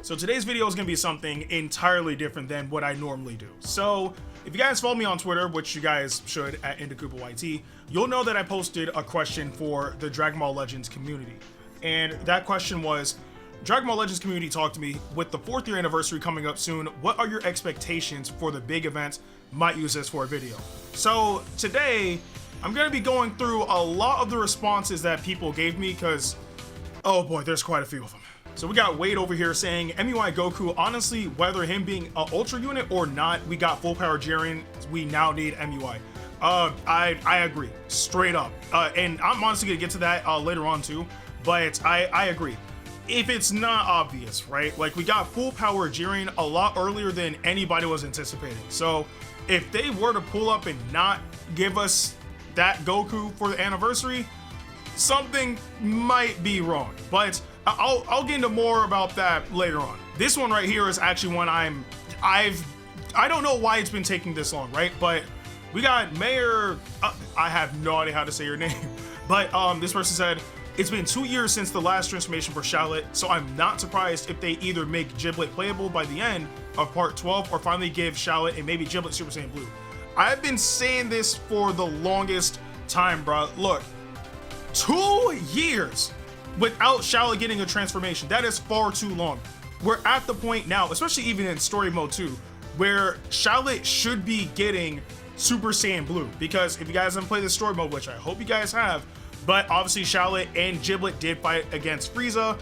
So today's video is going to be something entirely different than what I normally do. So if you guys follow me on Twitter, which you guys should at Ndukauba YT, you'll know that I posted a question for the Dragon Ball Legends community. And that question was, Dragon Ball Legends community, talk to me. With the 4th year anniversary coming up soon, what are your expectations for the big event? Might use this for a video. So today, I'm going to be going through a lot of the responses that people gave me because, oh boy, there's quite a few of them. So we got Wade over here saying, MUI Goku, honestly, whether him being an Ultra unit or not, we got full power Jordyn, we now need MUI. I agree, straight up. And I'm honestly gonna get to that later on too, but I agree. If it's not obvious, right? Like, we got full power Jordyn a lot earlier than anybody was anticipating. So if they were to pull up and not give us that Goku for the anniversary, something might be wrong. But I'll get into more about that later on. This one right here is actually one I don't know why it's been taking this long, right? But we got Mayor, I have no idea how to say your name, but this person said, it's been 2 years since the last transformation for Charlotte, so I'm not surprised if they either make Giblet playable by the end of part 12 or finally give Charlotte and maybe Giblet Super Saiyan Blue. I've been saying this for the longest time, bro. Look, 2 years without Charlotte getting a transformation. That is far too long. We're at the point now, especially even in story mode 2, where Charlotte should be getting Super Saiyan Blue. Because if you guys haven't played the story mode, which I hope you guys have, but obviously Charlotte and Giblet did fight against Frieza.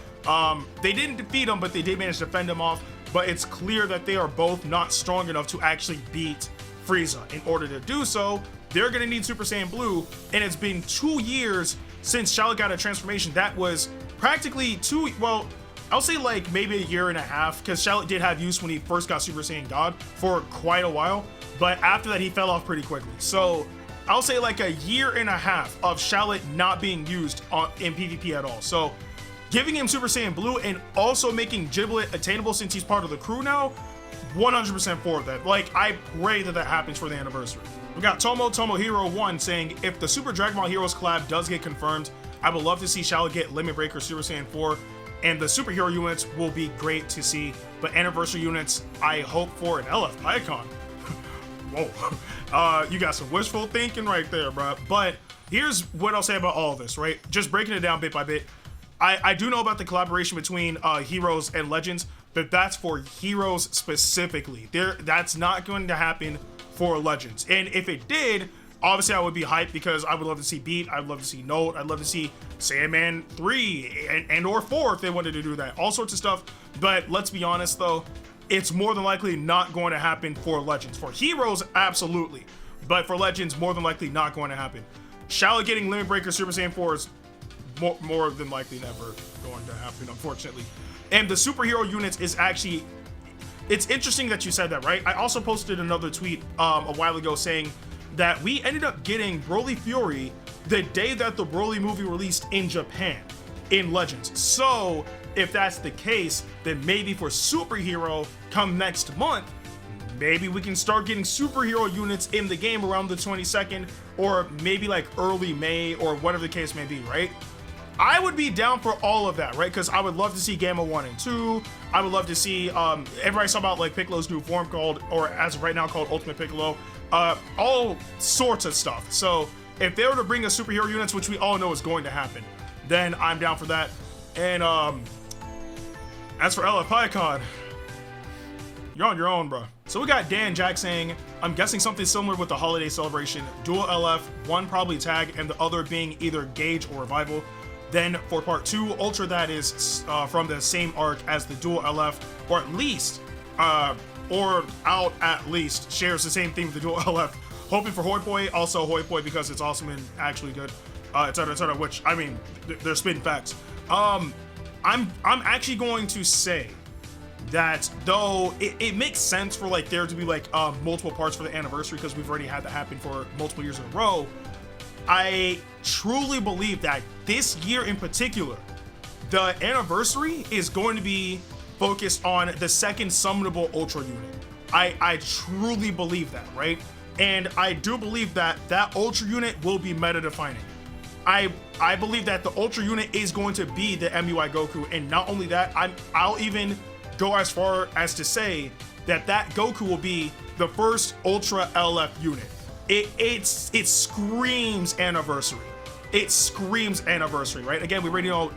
They didn't defeat him, but they did manage to fend him off. But it's clear that they are both not strong enough to actually beat Frieza. In order to do so, they're gonna need Super Saiyan Blue, and it's been 2 years since Charlotte got a transformation. That was practically I'll say like maybe a year and a half, because Charlotte did have use when he first got Super Saiyan God for quite a while, but after that he fell off pretty quickly. So I'll say like a year and a half of Charlotte not being used in PvP at all. So giving him Super Saiyan Blue and also making Giblet attainable since he's part of the crew now, 100% for that. Like, I pray that that happens for the anniversary. We got Tomohiro 1 saying, if the Super Dragon Ball Heroes collab does get confirmed, I would love to see Charlotte get Limit Breaker Super Saiyan 4, and the superhero units will be great to see, but anniversary units, I hope for an LF Icon. Whoa, you got some wishful thinking right there, bro. But here's what I'll say about all of this, right? Just breaking it down bit by bit. I do know about the collaboration between Heroes and Legends, but that's for Heroes specifically. That's not going to happen for Legends. And if it did, obviously I would be hyped because I would love to see Beat, I'd love to see Note, I'd love to see Sandman 3 and or 4 if they wanted to do that. All sorts of stuff. But let's be honest though, it's more than likely not going to happen for Legends. For Heroes, absolutely. But for Legends, more than likely not going to happen. Charlotte getting Limit Breaker Super Saiyan 4 is more than likely never going to happen, unfortunately. And the superhero units is actually, it's interesting that you said that, right? I also posted another tweet a while ago saying that we ended up getting Broly Fury the day that the Broly movie released in Japan in Legends. So if that's the case, then maybe for superhero come next month, maybe we can start getting superhero units in the game around the 22nd, or maybe like early May, or whatever the case may be, right? I would be down for all of that, right? Because I would love to see Gamma 1 and 2. I would love to see, everybody saw about like Piccolo's new form called, or as of right now called Ultimate Piccolo. All sorts of stuff. So if they were to bring us superhero units, which we all know is going to happen, then I'm down for that. And as for LF Icon, you're on your own, bro. So we got Dan Jack saying, I'm guessing something similar with the holiday celebration. Dual LF, one probably tag, and the other being either Gauge or Revival. Then for part 2, Ultra that is from the same arc as the Dual LF, or at least, shares the same theme with the Dual LF. Hoping for Hoi Poi, also Hoi Poi because it's awesome and actually good, etc., which, I mean, they're spitting facts. I'm actually going to say that though it makes sense for like there to be like multiple parts for the anniversary because we've already had that happen for multiple years in a row, I truly believe that this year in particular, the anniversary is going to be focused on the second summonable Ultra unit. I truly believe that, right? And I do believe that that Ultra unit will be meta defining. I believe that the Ultra unit is going to be the MUI Goku, and not only that, I'll even go as far as to say that Goku will be the first Ultra LF unit. It screams anniversary. It screams anniversary, right? Again, we already know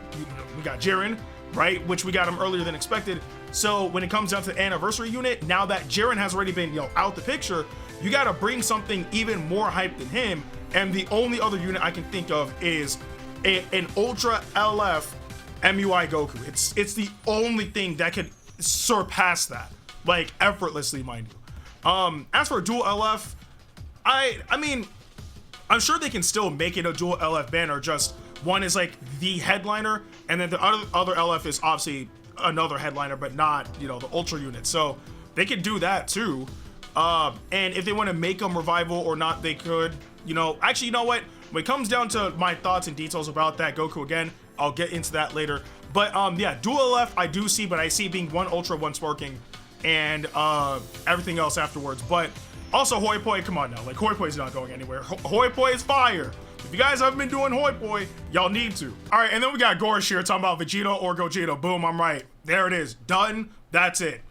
we got Jordyn, right? Which we got him earlier than expected. So when it comes down to the anniversary unit, now that Jordyn has already been, out the picture, you got to bring something even more hype than him. And the only other unit I can think of is an Ultra LF MUI Goku. It's the only thing that could surpass that, like effortlessly, mind you. As for dual LF, I mean, I'm sure they can still make it a dual LF banner. Just one is like the headliner, and then the other LF is obviously another headliner, but not, the Ultra unit. So they could do that too. And if they want to make them revival or not, they could. Actually, you know what? When it comes down to my thoughts and details about that Goku again, I'll get into that later. But yeah, dual LF I do see, but I see being one Ultra, one Sparking, and everything else afterwards. But also Hoi Poi, come on now, like Hoi Poi's not going anywhere. Hoi Poi is fire. If you guys haven't been doing Hoi Poi, y'all need to. All right, and then we got Gorish here talking about Vegito or Gogeta. Boom, I'm right. There it is, done. That's it.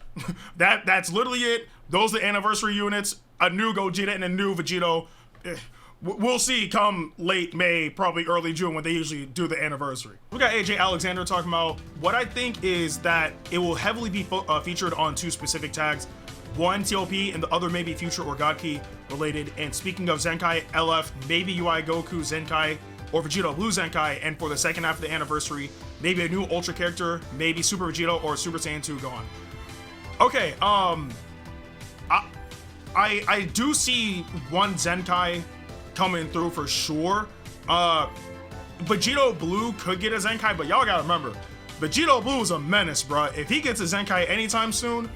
That's literally it. Those are the anniversary units. A new Gogeta and a new Vegito. We'll see come late May, probably early June, when they usually do the anniversary. We got AJ Alexander talking about what I think is that it will heavily be featured on two specific tags. One TOP and the other maybe Future or God Key related. And speaking of Zenkai LF, maybe UI Goku Zenkai or Vegito Blue Zenkai. And for the second half of the anniversary, maybe a new Ultra character, maybe Super Vegito or Super Saiyan 2 Gohan. Okay, I do see one Zenkai coming through for sure. Vegito Blue could get a Zenkai, but y'all gotta remember, Vegito Blue is a menace, bro. If he gets a Zenkai anytime soon,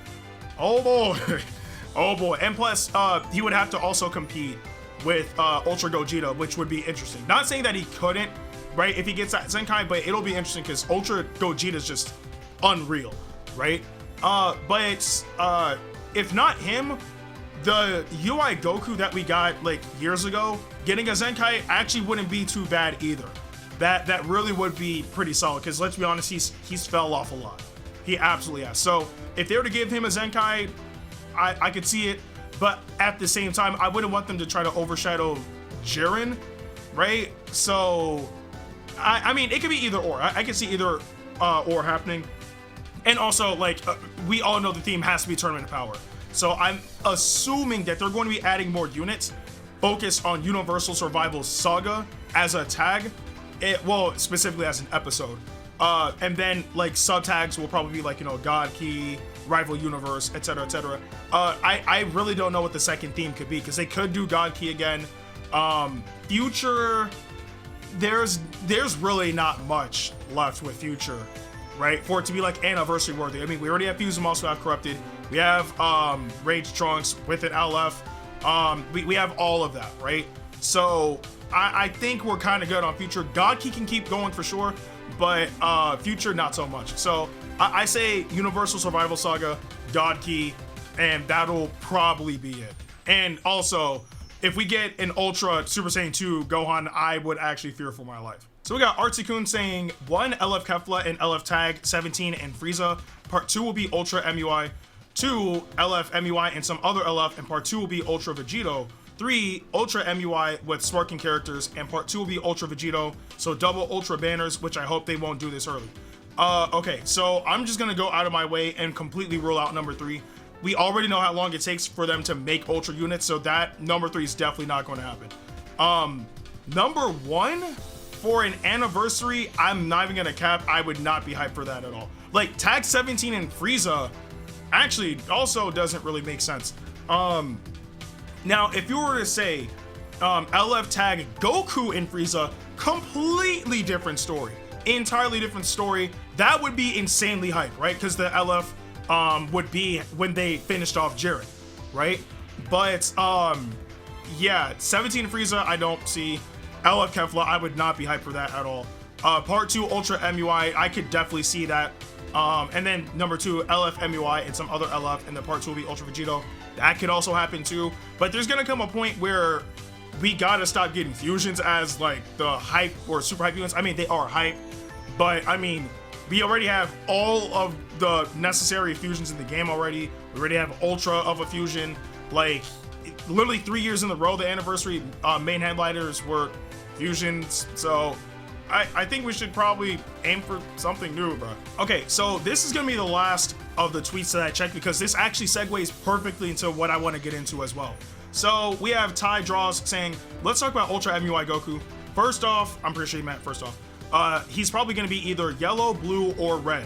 oh boy, oh boy. And plus, he would have to also compete with Ultra Gogeta, which would be interesting. Not saying that he couldn't, right, if he gets that Zenkai, but it'll be interesting because Ultra Gogeta is just unreal, right? But if not him, the UI Goku that we got like years ago, getting a Zenkai actually wouldn't be too bad either. That really would be pretty solid, because let's be honest, he's fell off a lot. He absolutely has. So if they were to give him a Zenkai, I could see it, but at the same time, I wouldn't want them to try to overshadow Jordyn, right? So I mean, it could be either or. I could see either or happening. And also, like, we all know the theme has to be Tournament of Power. So I'm assuming that they're going to be adding more units focused on Universal Survival Saga as a tag. Well, specifically as an episode. And then, like, sub-tags will probably be, like, God Key, Rival Universe, etc., etc. I really don't know what the second theme could be, because they could do God Key again. Future, there's really not much left with Future, right? For it to be, like, anniversary worthy. I mean, we already have Fuse, also have Corrupted. We have Rage Trunks with an LF. We have all of that, right? So I think we're kind of good on Future. God Key can keep going for sure, but Future not so much. So I say Universal Survival Saga, God Key, and that'll probably be it. And also, if we get an Ultra Super Saiyan 2 Gohan, I would actually fear for my life. So we got Artsy-kun saying 1 LF Kefla and LF Tag 17 and Frieza. Part 2 will be Ultra MUI. 2 LF MUI and some other LF, and part 2 will be Ultra Vegito. 3 Ultra MUI with Sparking characters, and part 2 will be Ultra Vegito. So double Ultra banners, which I hope they won't do this early. Okay, so I'm just gonna go out of my way and completely rule out number 3. We already know how long it takes for them to make Ultra units, so that number 3 is definitely not going to happen. Number 1 for an anniversary, I'm not even gonna cap. I would not be hyped for that at all. Like, Tag 17 and Frieza actually also doesn't really make sense. Now, if you were to say LF Tag Goku and Frieza, completely different story, entirely different story. That would be insanely hype, right? Because the LF would be when they finished off Jordyn, right? But yeah, 17 Frieza I don't see. LF Kefla, I would not be hyped for that at all. Part 2 Ultra MUI, I could definitely see that. And then number 2, LF MUI and some other LF, and then part 2 will be Ultra Vegito. That could also happen too. But there's gonna come a point where we gotta stop getting fusions as like the hype or super hype units. I mean, they are hype, but I mean, We already have all of the necessary fusions in the game already. We already have Ultra of a fusion. Like, literally 3 years in a row, the anniversary main headliners were fusions. So I think we should probably aim for something new, bro. Okay, so this is gonna be the last of the tweets that I checked, because this actually segues perfectly into what I want to get into as well. So we have Ty Draws saying, let's talk about Ultra MUI Goku. First off, I'm pretty sure he meant first off, he's probably going to be either yellow, blue, or red.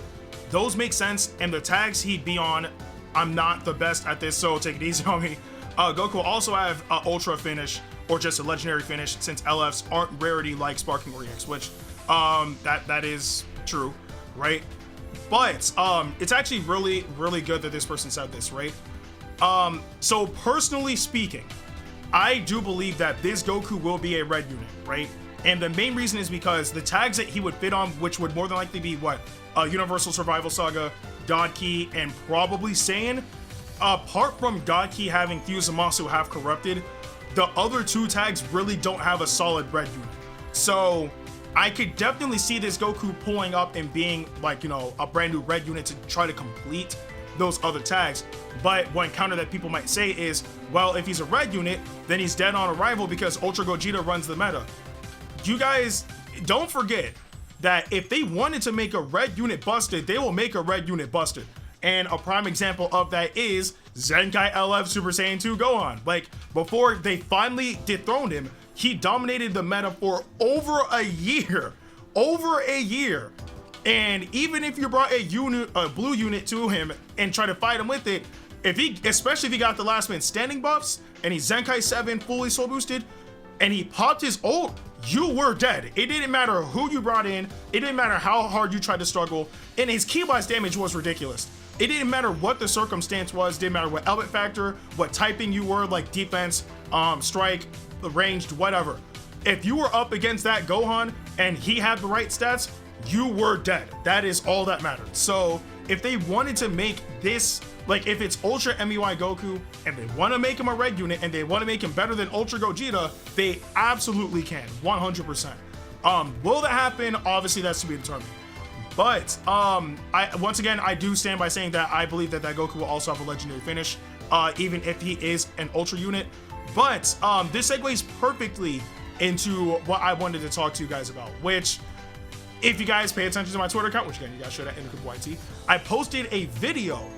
Those make sense, and the tags he'd be on, I'm not the best at this, so take it easy on me. Goku will also have Ultra finish, or just a legendary finish, since LFs aren't rarity like Sparking or EX, which that is true, right? But it's actually really good that this person said this, right? So personally speaking, I do believe that this Goku will be a red unit, right? And the main reason is because the tags that he would fit on, which would more than likely be what? Universal Survival Saga, God Key, and probably Saiyan. Apart from God Key having Fuse and Masu half corrupted, the other two tags really don't have a solid red unit. So I could definitely see this Goku pulling up and being like, you know, a brand new red unit to try to complete those other tags. But one counter that people might say is, well, if he's a red unit, then he's dead on arrival because Ultra Gogeta runs the meta. You guys don't forget that if they wanted to make a red unit busted, they will make a red unit busted. And a prime example of that is Zenkai LF Super Saiyan 2 Gohan. Like, before they finally dethroned him, he dominated the meta for over a year. And even if you brought a blue unit to him and try to fight him with it, especially if he got the last man standing buffs and he's Zenkai 7 fully soul boosted and he popped his ult, you were dead. It didn't matter who you brought in, it didn't matter how hard you tried to struggle, and his key blast damage was ridiculous. It didn't matter what the circumstance was, didn't matter what element factor, what typing you were, like defense, strike, ranged, whatever. If you were up against that Gohan and he had the right stats, you were dead. That is all that mattered. So if they wanted to make this, like if it's Ultra MUI Goku and they want to make him a red unit and they want to make him better than Ultra Gogeta, they absolutely can, 100%. Will that happen? Obviously that's to be determined. But once again, I do stand by saying that I believe that Goku will also have a legendary finish, even if he is an Ultra unit. But this segues perfectly into what I wanted to talk to you guys about, which, if you guys pay attention to my Twitter account, which again, you guys should at Ndukauba YT, I posted a video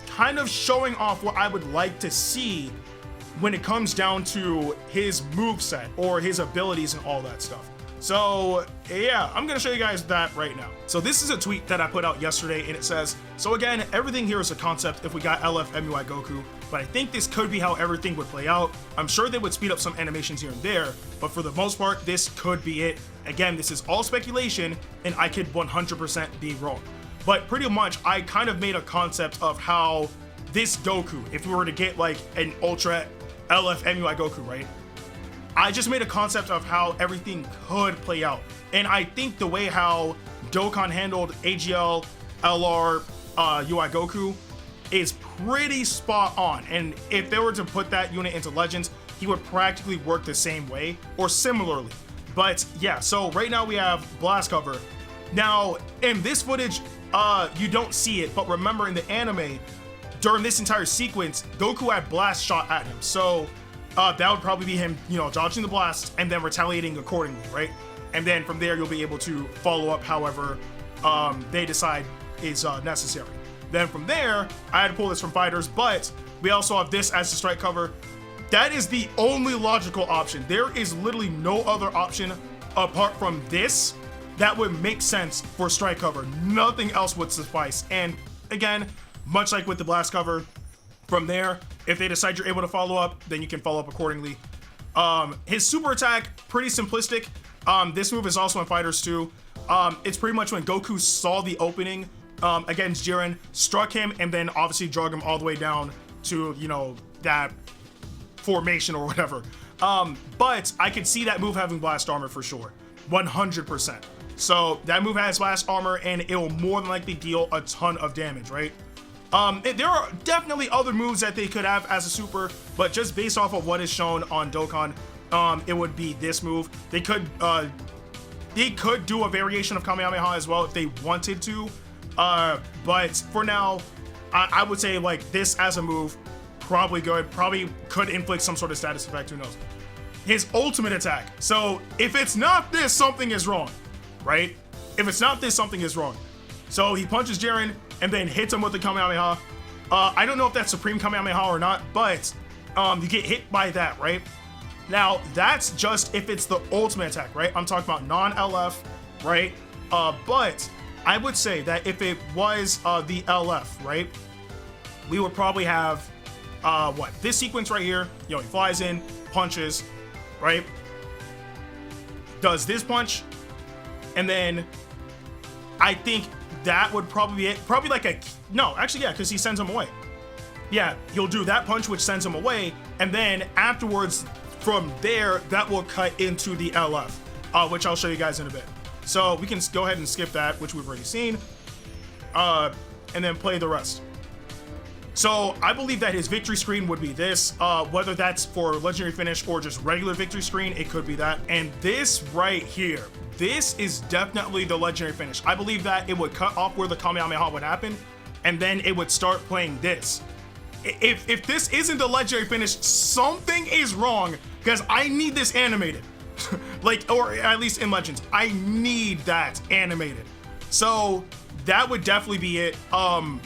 kind of showing off what I would like to see when it comes down to his moveset or his abilities and all that stuff. So yeah, I'm gonna show you guys that right now. So this is a tweet that I put out yesterday and it says, so again, everything here is a concept if we got LF MUI Goku, but I think this could be how everything would play out. I'm sure they would speed up some animations here and there, but for the most part, this could be it. Again, this is all speculation and I could 100% be wrong. But pretty much, I kind of made a concept of how this Goku, if we were to get like an Ultra LF MUI Goku, right? I just made a concept of how everything could play out. And I think the way how Dokkan handled AGL, LR, UI Goku is pretty spot on. And if they were to put that unit into Legends, he would practically work the same way or similarly. But yeah, so right now we have Blast Cover. Now, in this footage, you don't see it, but remember in the anime, during this entire sequence, Goku had Blast shot at him. So that would probably be him, you know, dodging the blast and then retaliating accordingly, right? And then from there, you'll be able to follow up however they decide is necessary. Then from there, I had to pull this from fighters, but we also have this as the strike cover. That is the only logical option. There is literally no other option apart from this that would make sense for strike cover. Nothing else would suffice. And again, much like with the blast cover, from there, if they decide you're able to follow up, then you can follow up accordingly. His super attack, pretty simplistic. This move is also in fighters too. It's pretty much when Goku saw the opening against Jiren, struck him, and then obviously drug him all the way down to, you know, that formation or whatever. But I could see that move having blast armor for sure, 100%. So that move has blast armor and it will more than likely deal a ton of damage, right? There are definitely other moves that they could have as a super, but just based off of what is shown on Dokkan, it would be this move. They could they could do a variation of Kamehameha as well if they wanted to. But for now, I would say like this as a move, probably good. Probably could inflict some sort of status effect. Who knows? His ultimate attack. So if it's not this, something is wrong, right? If it's not this, something is wrong. So he punches Jordyn and then hits him with the Kamehameha. I don't know if that's Supreme Kamehameha or not, but you get hit by that, right? Now, that's just if it's the ultimate attack, right? I'm talking about non-LF, right? But I would say that if it was the LF, right? We would probably have, what? This sequence right here. He flies in, punches, right? Does this punch, and then I think that would probably be it. Probably like no, actually, yeah, because he sends him away. Yeah, you'll do that punch, which sends him away, and then afterwards, from there, that will cut into the LF, which I'll show you guys in a bit. So we can go ahead and skip that, which we've already seen, and then play the rest. So I believe that his victory screen would be this, whether that's for legendary finish or just regular victory screen, it could be that. And this right here, this is definitely the legendary finish. I believe that it would cut off where the Kamehameha would happen, and then it would start playing this. If this isn't the legendary finish, something is wrong, because I need this animated. Like, or at least in Legends, I need that animated. So that would definitely be it.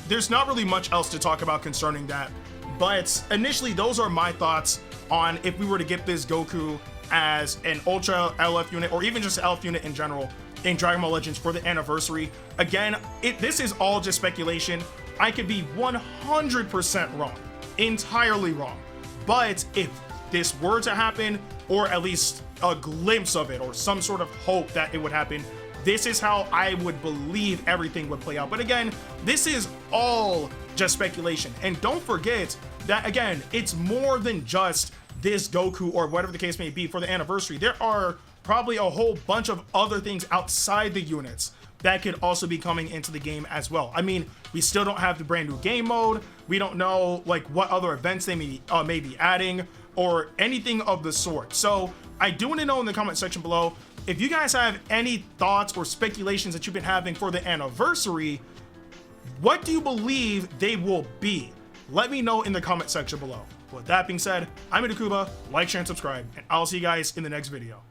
There's not really much else to talk about concerning that, but initially those are my thoughts on if we were to get this Goku as an Ultra LF unit, or even just an LF unit in general in Dragon Ball Legends for the anniversary. Again, this is all just speculation. I could be 100% wrong, entirely wrong. But if this were to happen, or at least a glimpse of it, or some sort of hope that it would happen, this is how I would believe everything would play out. But again, this is all just speculation. And don't forget that, again, it's more than just this Goku or whatever the case may be for the anniversary. There are probably a whole bunch of other things outside the units that could also be coming into the game as well. I mean, we still don't have the brand new game mode. We don't know like what other events they may be adding or anything of the sort. So I do want to know in the comment section below if you guys have any thoughts or speculations that you've been having for the anniversary. What do you believe they will be? Let me know in the comment section below. With that being said, I'm Ndukauba. Like, share, and subscribe, and I'll see you guys in the next video.